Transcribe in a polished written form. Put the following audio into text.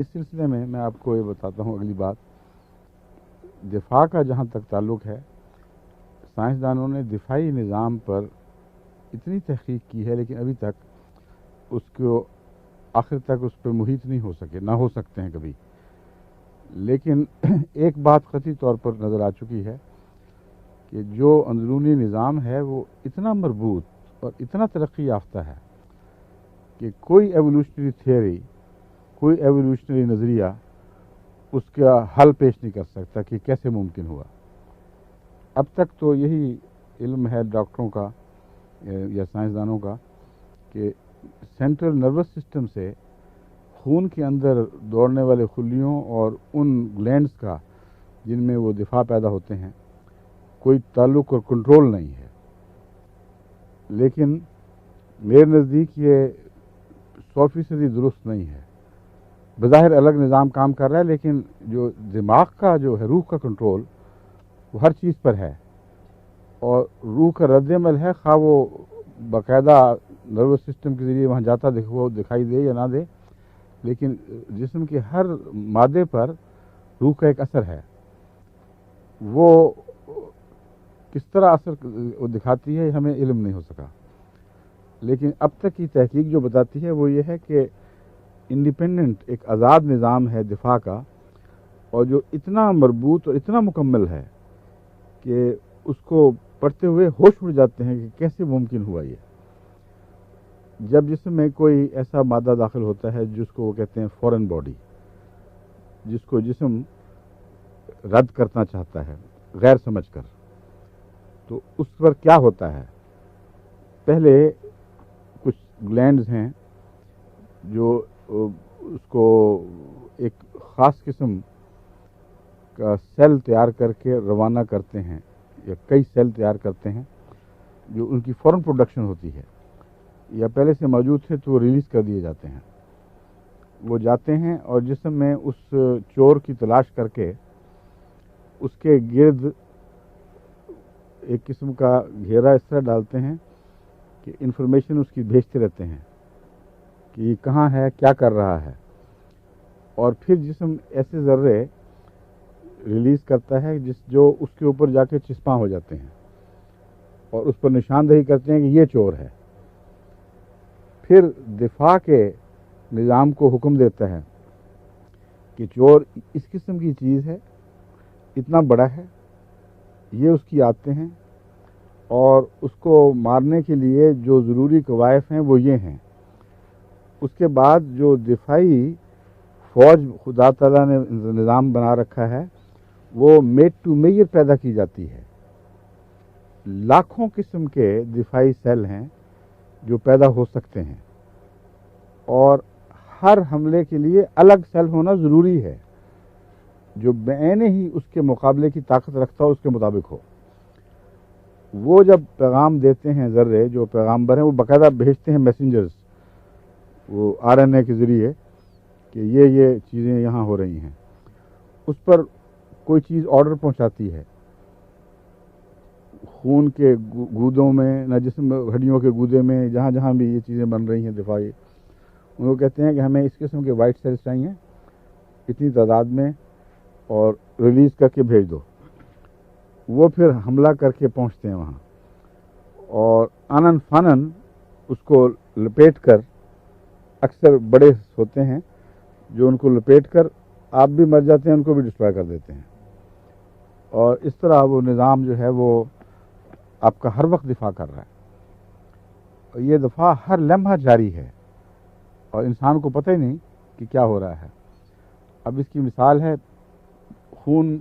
اس سلسلے میں آپ کو یہ بتاتا ہوں اگلی بات، دفاع کا جہاں تک تعلق ہے، سائنسدانوں نے دفاعی نظام پر اتنی تحقیق کی ہے لیکن ابھی تک اس کو آخر تک اس پہ محیط نہیں ہو سکے، نہ ہو سکتے ہیں کبھی۔ لیکن ایک بات قطعی طور پر نظر آ چکی ہے کہ جو اندرونی نظام ہے وہ اتنا مربوط اور اتنا ترقی یافتہ ہے کہ کوئی ایوولوشنری تھیوری، کوئی ایوولوشنری نظریہ اس کا حل پیش نہیں کر سکتا کہ کیسے ممکن ہوا۔ اب تک تو یہی علم ہے ڈاکٹروں کا یا سائنسدانوں کا کہ سینٹرل نروس سسٹم سے خون کے اندر دوڑنے والے خلیوں اور ان گلینڈز کا جن میں وہ دفاع پیدا ہوتے ہیں کوئی تعلق اور کنٹرول نہیں ہے۔ لیکن میرے نزدیک یہ 100% درست نہیں ہے۔ بظاہر الگ نظام کام کر رہا ہے لیکن جو دماغ کا جو ہے، روح کا کنٹرول، وہ ہر چیز پر ہے، اور روح کا رد عمل ہے، خواہ وہ باقاعدہ نروس سسٹم کے ذریعے وہاں جاتا وہ دکھائی دے یا نہ دے، لیکن جسم کے ہر مادے پر روح کا ایک اثر ہے۔ وہ کس طرح اثر دکھاتی ہے ہمیں علم نہیں ہو سکا، لیکن اب تک کی تحقیق جو بتاتی ہے وہ یہ ہے کہ انڈیپینڈنٹ ایک آزاد نظام ہے دفاع کا، اور جو اتنا مربوط اور اتنا مکمل ہے کہ اس کو پڑھتے ہوئے ہوش اڑ جاتے ہیں کہ کیسے ممکن ہوا یہ۔ جب جسم میں کوئی ایسا مادہ داخل ہوتا ہے جس کو وہ کہتے ہیں فورن باڈی، جس کو جسم رد کرنا چاہتا ہے غیر سمجھ کر، تو اس پر کیا ہوتا ہے؟ پہلے کچھ گلینڈز ہیں جو اس کو ایک خاص قسم کا سیل تیار کر کے روانہ کرتے ہیں، یا کئی سیل تیار کرتے ہیں جو ان کی فوراً پروڈکشن ہوتی ہے، یا پہلے سے موجود تھے تو وہ ریلیز کر دیے جاتے ہیں۔ وہ جاتے ہیں اور جسم میں اس چور کی تلاش کر کے اس کے گرد ایک قسم کا گھیرا اس طرح ڈالتے ہیں کہ انفارمیشن اس کی بھیجتے رہتے ہیں کہ یہ کہاں ہے، کیا کر رہا ہے، اور پھر جسم ایسے ذرے ریلیز کرتا ہے جو اس کے اوپر جا کے چسپاں ہو جاتے ہیں اور اس پر نشاندہی کرتے ہیں کہ یہ چور ہے۔ پھر دفاع کے نظام کو حکم دیتا ہے کہ چور اس قسم کی چیز ہے، اتنا بڑا ہے، یہ اس کی عادتیں ہیں، اور اس کو مارنے کے لیے جو ضروری قوائف ہیں وہ یہ ہیں۔ اس کے بعد جو دفاعی فوج خدا تعالیٰ نے نظام بنا رکھا ہے وہ میڈ ٹو میجر پیدا کی جاتی ہے۔ لاکھوں قسم کے دفاعی سیل ہیں جو پیدا ہو سکتے ہیں، اور ہر حملے کے لیے الگ سیل ہونا ضروری ہے جو بعینہ ہی اس کے مقابلے کی طاقت رکھتا ہو، اس کے مطابق ہو۔ وہ جب پیغام دیتے ہیں ذرے، جو پیغامبر ہیں، وہ باقاعدہ بھیجتے ہیں میسنجرز، وہ RNA کے ذریعے کہ یہ چیزیں یہاں ہو رہی ہیں۔ اس پر کوئی چیز آرڈر پہنچاتی ہے، خون کے گودوں میں، نہ جسم ہڈیوں کے گودے میں، جہاں جہاں بھی یہ چیزیں بن رہی ہیں دفاعی، ان کو کہتے ہیں کہ ہمیں اس قسم کے وائٹ سیلز چاہیے اتنی تعداد میں، اور ریلیز کر کے بھیج دو۔ وہ پھر حملہ کر کے پہنچتے ہیں وہاں، اور آنن فانن اس کو لپیٹ کر، اکثر بڑے ہوتے ہیں جو ان کو لپیٹ کر آپ بھی مر جاتے ہیں، ان کو بھی ڈسٹرائے کر دیتے ہیں، اور اس طرح وہ نظام جو ہے وہ آپ کا ہر وقت دفاع کر رہا ہے، اور یہ دفاع ہر لمحہ جاری ہے، اور انسان کو پتہ ہی نہیں کہ کیا ہو رہا ہے۔ اب اس کی مثال ہے خون